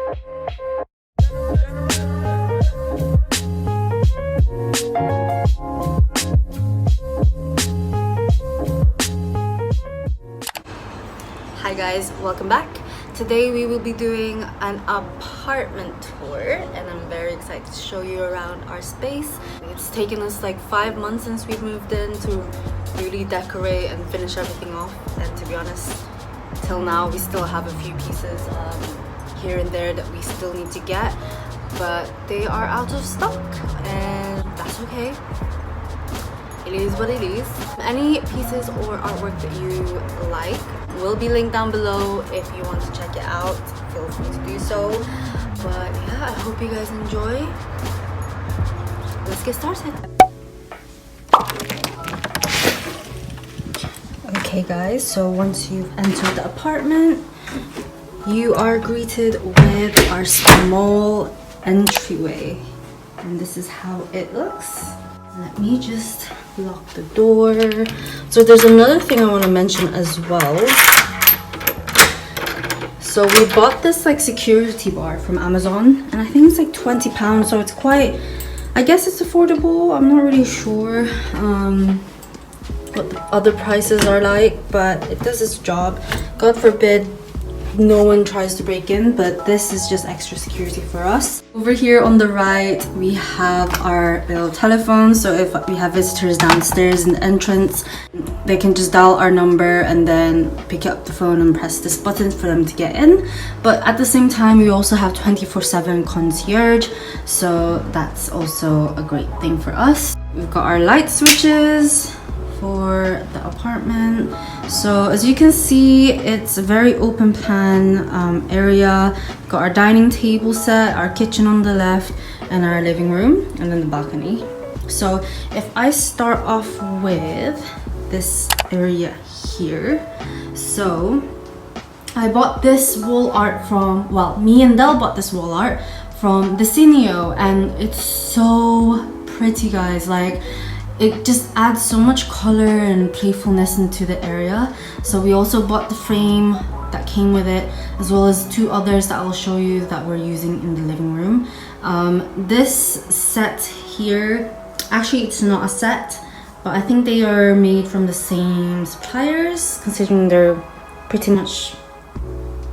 Hi guys, welcome back. Today we will be doing an apartment tour and I'm very excited to show you around our space. It's taken us like 5 months since we moved in to really decorate and finish everything off, and to be honest, till now we still have a few pieces here and there that we still need to get, but they are out of stock and that's okay. It is what it is. Any pieces or artwork that you like will be linked down below. If you want to check it out, feel free to do so. But yeah, I hope you guys enjoy. Let's get started. Okay guys, so once you've entered the apartment, you are greeted with our small entryway. And this is how it looks. Let me just lock the door. So there's another thing I want to mention as well. So we bought this like security bar from Amazon and I think it's like £20, so it's quite, I guess it's affordable. I'm not really sure what the other prices are like, but it does its job. God forbid no one tries to break in, but this is just extra security for us. Over here on the right we have our little telephone, so if we have visitors downstairs in the entrance, they can just dial our number and then pick up the phone and press this button for them to get in. But at the same time we also have 24/7 concierge, so that's also a great thing for us. We've got our light switches for the apartment. So as you can see, it's a very open plan area. We've got our dining table set, our kitchen on the left, and our living room, and then the balcony. So if I start off with this area here, so I bought this wall art from, well, me and Del bought this wall art from Desenio, and it's so pretty guys. Like, it just adds so much color and playfulness into the area. So we also bought the frame that came with it, as well as 2 others that I'll show you that we're using in the living room. This set here, actually it's not a set, but I think they are made from the same suppliers, considering they're pretty much,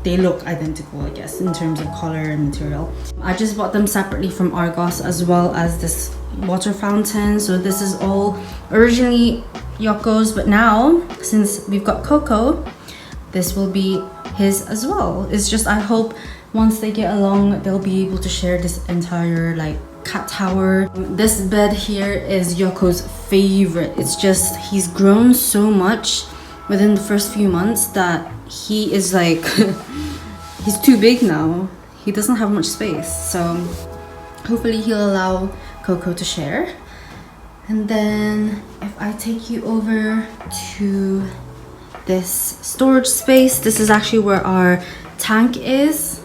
they look identical, I guess, in terms of color and material. I just bought them separately from Argos, as well as this water fountain. So this is all originally Yoko's, but now since we've got Coco, this will be his as well. It's just, I hope once they get along they'll be able to share this entire like cat tower. This bed here is Yoko's favorite. It's just, he's grown so much within the first few months that he is like he's too big now. He doesn't have much space, so hopefully he'll allow Coco to share. And then if I take you over to this storage space, this is actually where our tank is.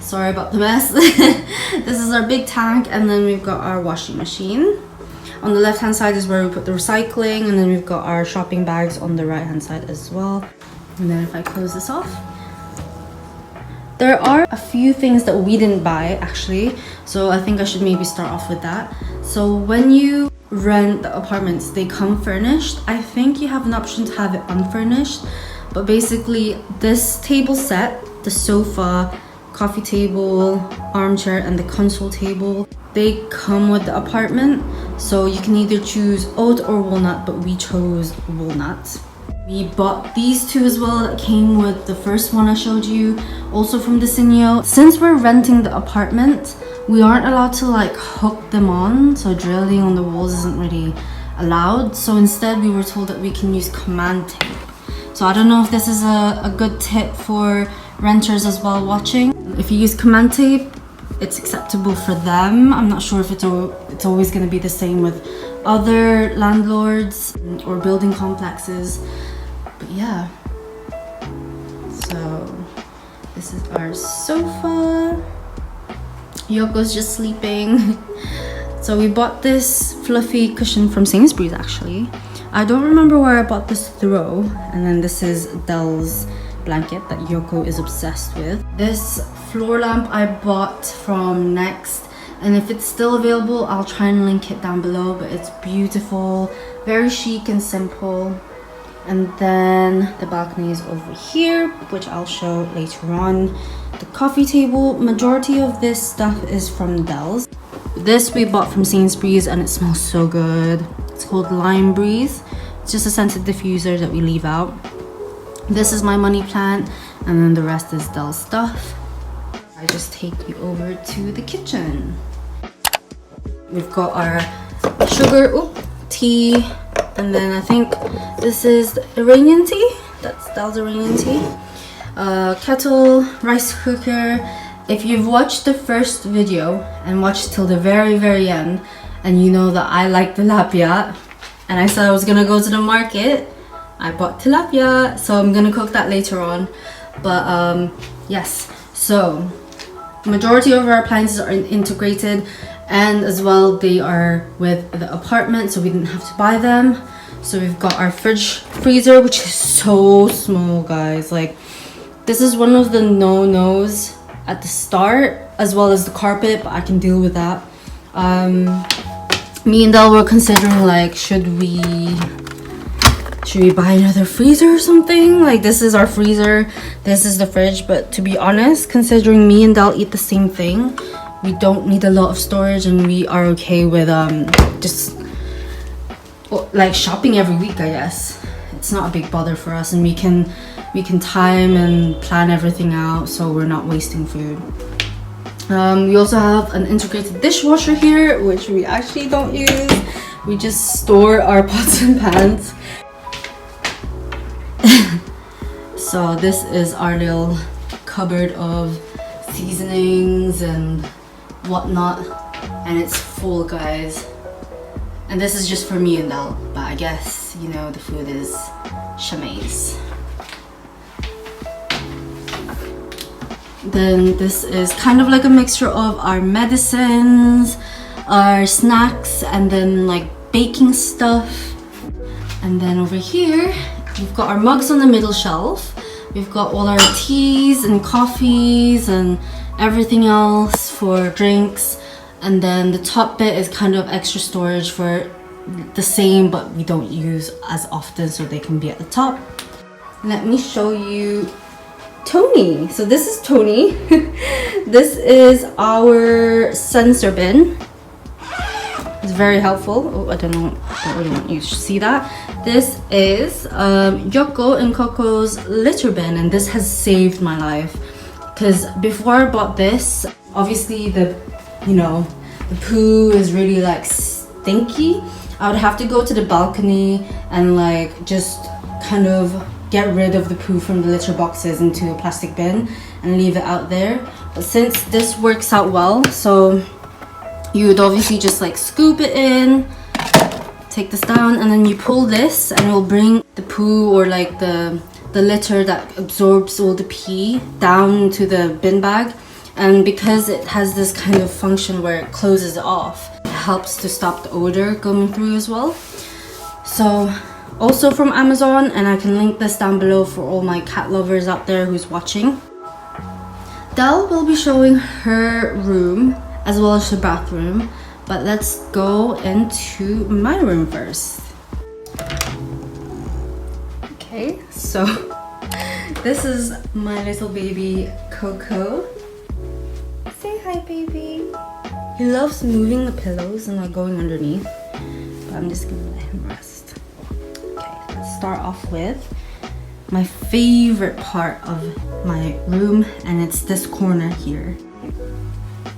Sorry about the mess. This is our big tank, and then we've got our washing machine. On the left hand side is where we put the recycling, and then we've got our shopping bags on the right hand side as well. And then if I close this off, there are a few things that we didn't buy actually, so I think I should maybe start off with that. So when you rent the apartments, they come furnished. I think you have an option to have it unfurnished, but basically this table set, the sofa, coffee table, armchair, and the console table, they come with the apartment. So you can either choose oat or walnut, but we chose walnut. We bought these 2 as well that came with the first one I showed you, also from Desenio. Since we're renting the apartment, we aren't allowed to like hook them on, so drilling on the walls isn't really allowed. So instead we were told that we can use command tape. So I don't know if this is a good tip for renters as well watching. If you use command tape, it's acceptable for them. I'm not sure if it's always going to be the same with other landlords or building complexes, but yeah. So this is our sofa. Yoko's just sleeping. So we bought this fluffy cushion from Sainsbury's actually. I don't remember where I bought this throw. And then this is Del's blanket that Yoko is obsessed with. This floor lamp I bought from Next, and if it's still available I'll try and link it down below, but it's beautiful, very chic and simple. And then the balcony is over here, which I'll show later on. The coffee table, majority of this stuff is from Del's. This we bought from Sainsbury's and it smells so good. It's called Lime Breeze. It's just a scented diffuser that we leave out. This is my money plant, and then the rest is Del's stuff. I just take you over to the kitchen. We've got our sugar, tea, and then I think this is Iranian tea. That's Del's Iranian tea. Kettle, rice cooker. If you've watched the first video and watched till the very end, and you know that I like tilapia, and I said I was gonna go to the market, I bought tilapia, so I'm gonna cook that later on. But yes, so majority of our appliances are integrated, and as well they are with the apartment, so we didn't have to buy them. So we've got our fridge freezer, which is so small, guys. Like, this is one of the no-nos at the start, as well as the carpet, but I can deal with that. Me and Del were considering, like, should we buy another freezer or something? Like, this is our freezer, this is the fridge, but to be honest, considering me and Del eat the same thing, we don't need a lot of storage, and we are okay with just like shopping every week, I guess. It's not a big bother for us, and we can time and plan everything out, so we're not wasting food. We also have an integrated dishwasher here, which we actually don't use. We just store our pots and pans. So this is our little cupboard of seasonings and whatnot, and it's full, guys. And this is just for me and Del, but I guess, you know, the food is chamaise. Then this is kind of like a mixture of our medicines, our snacks, and then like baking stuff. And then over here, we've got our mugs on the middle shelf. We've got all our teas and coffees and everything else for drinks. And then the top bit is kind of extra storage for the same, but we don't use as often, so they can be at the top. Let me show you Tony. So this is Tony. This is our sensor bin. It's very helpful. Oh, I don't really want you to see that. This is Yoko and Coco's litter bin, and this has saved my life. Because before I bought this, obviously the poo is really like stinky. I would have to go to the balcony and like just kind of get rid of the poo from the litter boxes into a plastic bin and leave it out there. But since this works out well, so you would obviously just like scoop it in, take this down, and then you pull this and it will bring the poo or like the litter that absorbs all the pee down to the bin bag. And because it has this kind of function where it closes it off, it helps to stop the odor going through as well. So also from Amazon, and I can link this down below for all my cat lovers out there who's watching. Del will be showing her room as well as her bathroom, but let's go into my room first. Okay, so this is my little baby Coco. Say hi, baby. He loves moving the pillows and like going underneath, but I'm just gonna let him rest. Okay, let's start off with my favorite part of my room, and it's this corner here.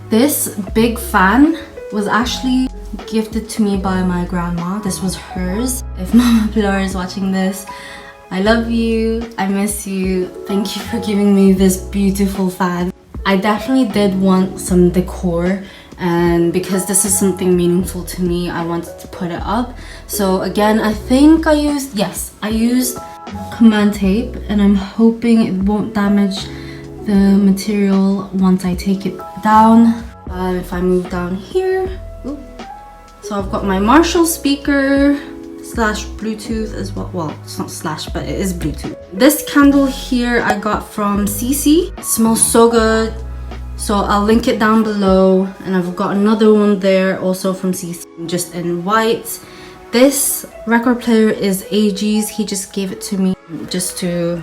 This big fan was actually gifted to me by my grandma. This was hers. If Mama Pilar is watching this, I love you, I miss you. Thank you for giving me this beautiful fan. I definitely did want some decor, and because this is something meaningful to me, I wanted to put it up. So again, I think I used command tape, and I'm hoping it won't damage the material once I take it down. If I move down here, so I've got my Marshall speaker, slash Bluetooth as well. Well, it's not slash, but it is Bluetooth. This candle here I got from CC. It smells so good. So I'll link it down below. And I've got another one there also from CC, just in white. This record player is AG's. He just gave it to me just to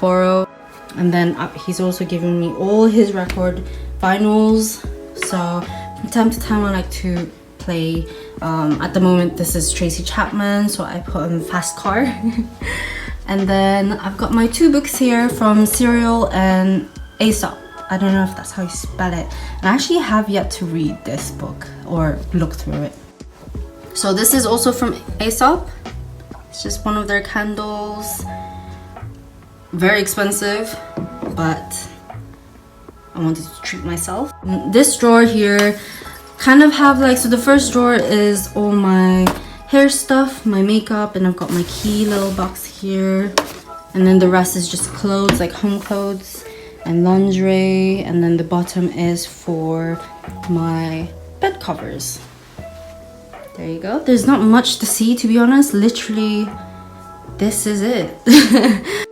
borrow. And then he's also given me all his record vinyls. So from time to time I like to play. At the moment this is Tracy Chapman, so I put on Fast Car. And then I've got my 2 books here from Serial and Aesop. I don't know if that's how you spell it. And I actually have yet to read this book or look through it. So this is also from Aesop. It's just one of their candles. Very expensive, but I wanted to treat myself. This drawer here kind of have like, so the first drawer is all my hair stuff, my makeup, and I've got my key little box here. And then the rest is just clothes, like home clothes and lingerie. And then the bottom is for my bed covers. There you go. There's not much to see, to be honest. Literally, this is it.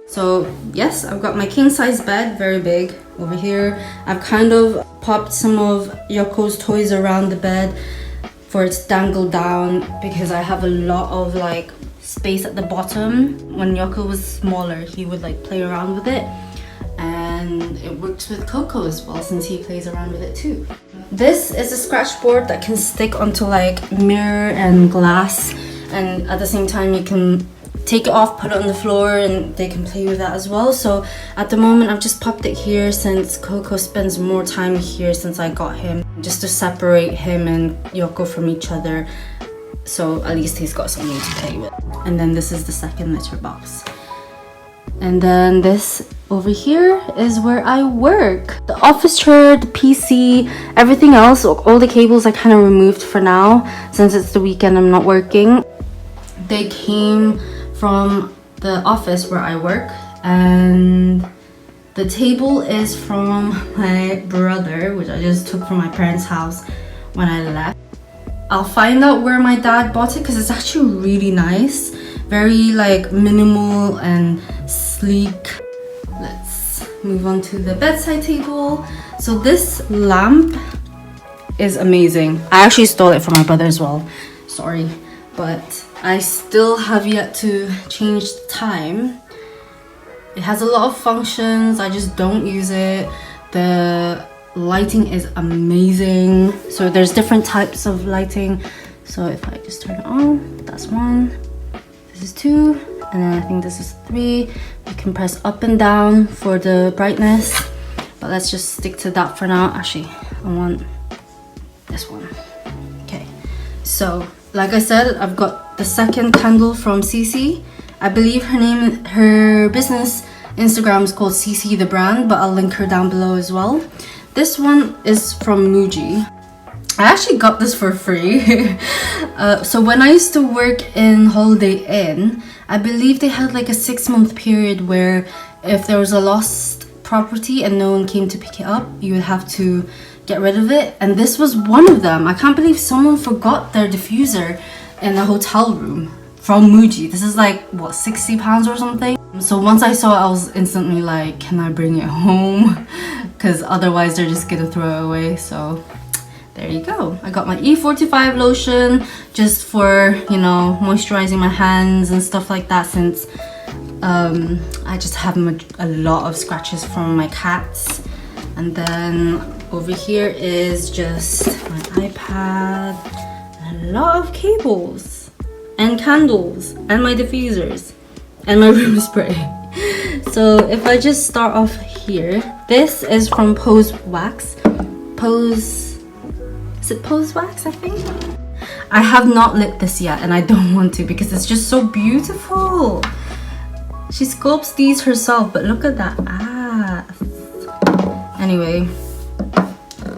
So yes, I've got my king size bed, very big over here. I've kind of popped some of Yoko's toys around the bed for it to dangle down because I have a lot of like space at the bottom. When Yoko was smaller, he would like play around with it. And it works with Coco as well since he plays around with it too. This is a scratch board that can stick onto like mirror and glass, and at the same time you can take it off, put it on the floor, and they can play with that as well. So at the moment I've just popped it here since Coco spends more time here since I got him, just to separate him and Yoko from each other, so at least he's got something to play with. And then this is the second litter box. And then this over here is where I work. The office chair, the PC, everything else, all the cables I kind of removed for now since it's the weekend, I'm not working. They came from the office where I work, and the table is from my brother, which I just took from my parents' house when I left. I'll find out where my dad bought it because it's actually really nice, very like minimal and sleek. Let's move on to the bedside table. So this lamp is amazing. I actually stole it from my brother as well, sorry, but I still have yet to change the time. It has a lot of functions, I just don't use it. The lighting is amazing. So there's different types of lighting. So if I just turn it on, that's 1, this is 2, and then I think this is 3. You can press up and down for the brightness, but let's just stick to that for now. Actually, I want this one. Okay, so like I said, I've got the second candle from CC. I believe her business Instagram is called sesethebrand, but I'll link her down below as well. This one is from Muji. I actually got this for free. So when I used to work in Holiday Inn, I believe they had like a 6-month period where if there was a lost property and no one came to pick it up, you would have to get rid of it, and this was one of them. I can't believe someone forgot their diffuser in a hotel room from Muji. This is like what, £60 or something. So once I saw it, I was instantly like, can I bring it home? Because otherwise they're just gonna throw it away. So there you go. I got my E45 lotion just for, you know, moisturizing my hands and stuff like that, since I just have a lot of scratches from my cats. And then over here is just my iPad, and a lot of cables and candles and my diffusers and my room spray. So if I just start off here, this is from Posewax. Is it Posewax, I think? I have not lit this yet, and I don't want to because it's just so beautiful. She sculpts these herself, but look at that ass. Anyway,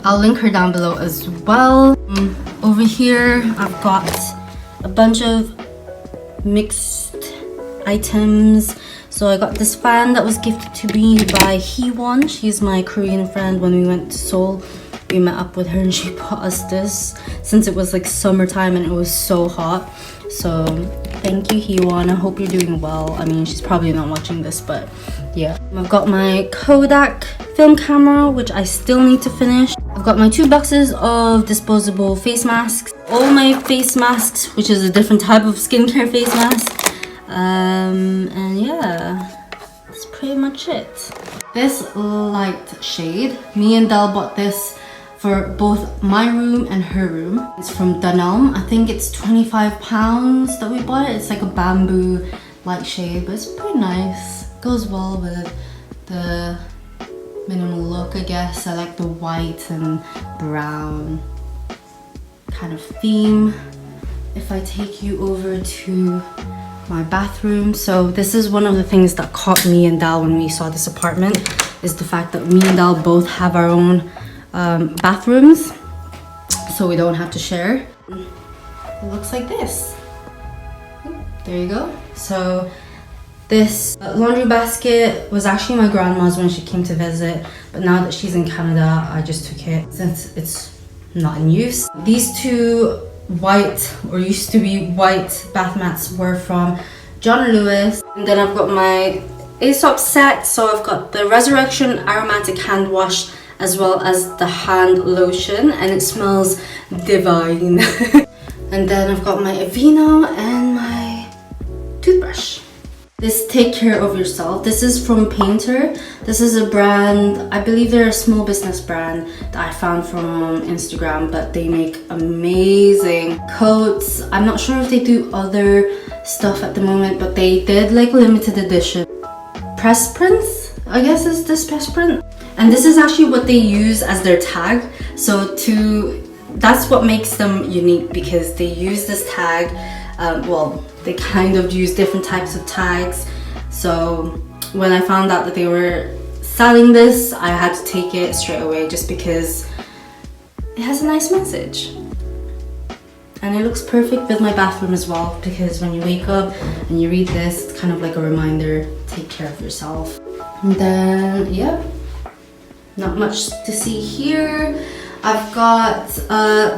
I'll link her down below as well. Over here, I've got a bunch of mixed items. So I got this fan that was gifted to me by Hee-won. She's my Korean friend. When we went to Seoul, we met up with her and she bought us this since it was like summertime and it was so hot. So Thank you, Hiwan. I hope you're doing well. I mean, she's probably not watching this, but yeah. I've got my Kodak film camera, which I still need to finish. I've got my 2 boxes of disposable face masks. All my face masks, which is a different type of skincare face mask. And yeah, that's pretty much it. This light shade, me and Del bought this for both my room and her room. It's from Dunelm. I think it's £25 that we bought it. It's like a bamboo light shade, but it's pretty nice. Goes well with the minimal look, I guess. I like the white and brown kind of theme. If I take you over to my bathroom, so this is one of the things that caught me and Dal when we saw this apartment, is the fact that me and Dal both have our own bathrooms, so we don't have to share. It looks like this. There you go. So this laundry basket was actually my grandma's when she came to visit, but now that she's in Canada, I just took it since it's not in use. These 2 white, or used to be white, Bathmats were from John Lewis. And then I've got my Aesop set, so I've got the Resurrection Aromatic Hand Wash as well as the hand lotion, and it smells divine. And then I've got my Aveeno and my toothbrush. This Take Care of Yourself. This is from Paynter. This is a brand, I believe they're a small business brand that I found from Instagram, but they make amazing coats. I'm not sure if they do other stuff at the moment, but they did like limited edition press prints. I guess is this press print. And this is actually what they use as their tag. So that's what makes them unique, because they use this tag. Well, they kind of use different types of tags. So when I found out that they were selling this, I had to take it straight away just because it has a nice message. And it looks perfect with my bathroom as well, because when you wake up and you read this, it's kind of like a reminder, take care of yourself. And then, yeah, not much to see here. I've got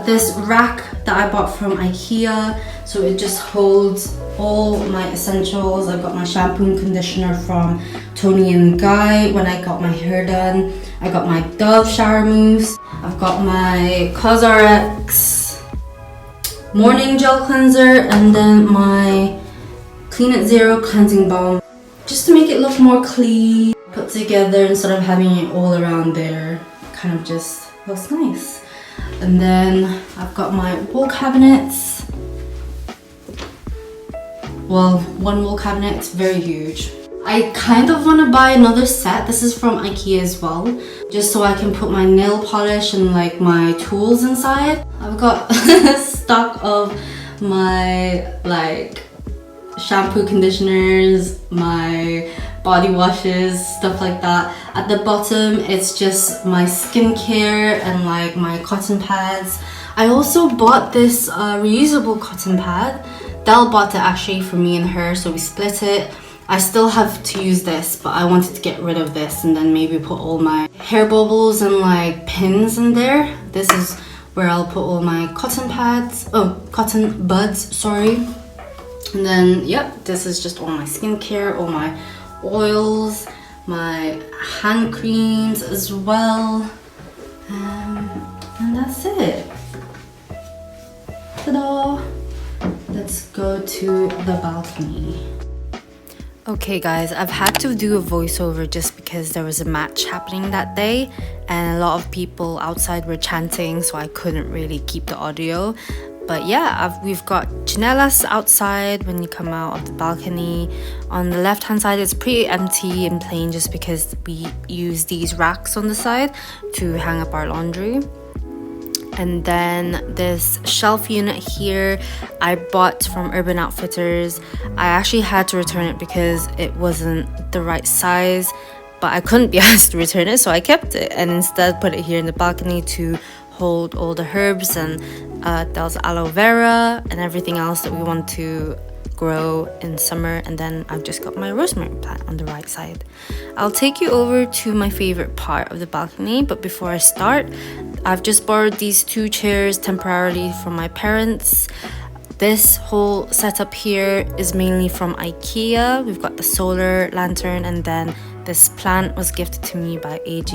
this rack that I bought from IKEA, so it just holds all my essentials. I've got my shampoo and conditioner from Tony and Guy when I got my hair done. I got my Dove shower mousse. I've got my CosRX morning gel cleanser, and then my Clean It Zero cleansing balm, just to make it look more clean, put together instead of having it all around there. Kind of just looks nice. And then I've got my wall cabinets. Well, one wall cabinet, it's very huge. I kind of want to buy another set. This is from IKEA as well, just so I can put my nail polish and like my tools inside. I've got stock of my like shampoo, conditioners, my body washes, stuff like that. At the bottom, it's just my skincare and like my cotton pads. I also bought this reusable cotton pad. Del bought it actually for me and her, so we split it. I still have to use this, but I wanted to get rid of this and then maybe put all my hair bubbles and like pins in there. This is where I'll put all my cotton pads, cotton buds, sorry. And then, yep, this is just all my skincare, all my oils, my hand creams as well. And that's it. Ta-da! Let's go to the balcony. Okay guys, I've had to do a voiceover just because there was a match happening that day and a lot of people outside were chanting, so I couldn't really keep the audio. But yeah, we've got chinelas outside when you come out of the balcony. On the left hand side, it's pretty empty and plain just because we use these racks on the side to hang up our laundry. And then this shelf unit here I bought from Urban Outfitters. I actually had to return it because it wasn't the right size, but I couldn't be asked to return it, so I kept it and instead put it here in the balcony to hold all the herbs and there's aloe vera and everything else that we want to grow in summer. And then I've just got my rosemary plant on the right side. I'll take you over to my favorite part of the balcony, but before I start, I've just borrowed these two chairs temporarily from my parents. This whole setup here is mainly from IKEA. We've got the solar lantern, and then this plant was gifted to me by AG.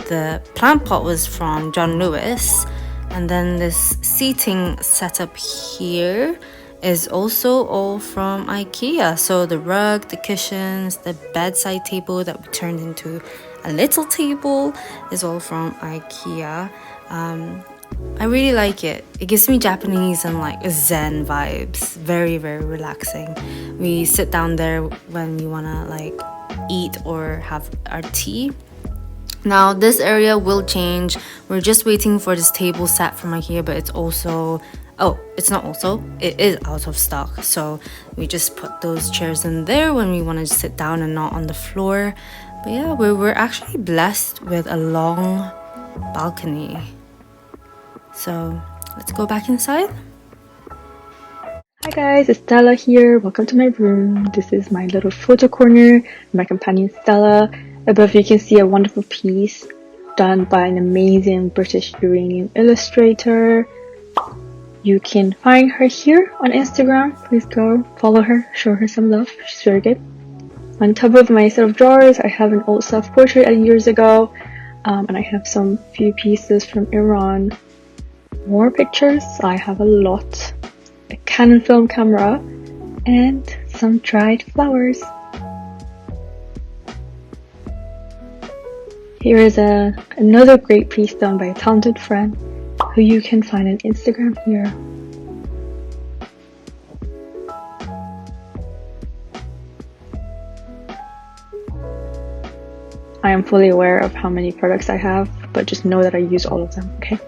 The plant pot was from John Lewis, and then this seating setup here is also all from IKEA. So the rug, the cushions, the bedside table that we turned into a little table is all from IKEA. I really like it. It gives me Japanese and like Zen vibes. Very, very relaxing. We sit down there when we wanna like eat or have our tea. Now this area will change. We're just waiting for this table set from IKEA, but it's also, oh, it's not also, it is out of stock. So we just put those chairs in there when we want to sit down and not on the floor. But yeah, we're actually blessed with a long balcony. So let's go back inside. Hi guys, it's Dela here. Welcome to my room. This is my little photo corner. My companion Stella. Above you can see a wonderful piece done by an amazing British Iranian illustrator. You can find her here on Instagram. Please go follow her, show her some love. She's very good. On top of my set of drawers, I have an old self-portrait years ago, and I have some few pieces from Iran. More pictures, I have a lot. A Canon film camera and some dried flowers. Here is another great piece done by a talented friend who you can find on Instagram here. I am fully aware of how many products I have, but just know that I use all of them, okay?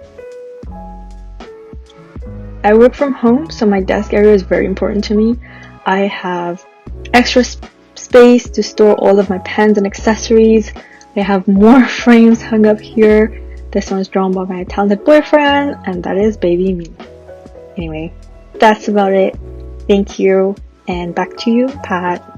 I work from home, so my desk area is very important to me. I have extra space to store all of my pens and accessories. I have more frames hung up here. This one is drawn by my talented boyfriend, and that is baby me. Anyway, that's about it. Thank you, and back to you, Pat.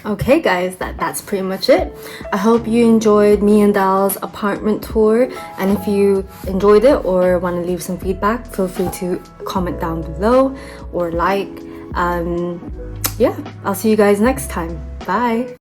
Okay guys, that's pretty much it. I hope you enjoyed me and Dal's apartment tour, and if you enjoyed it or want to leave some feedback, feel free to comment down below or like. Yeah, I'll see you guys next time. Bye.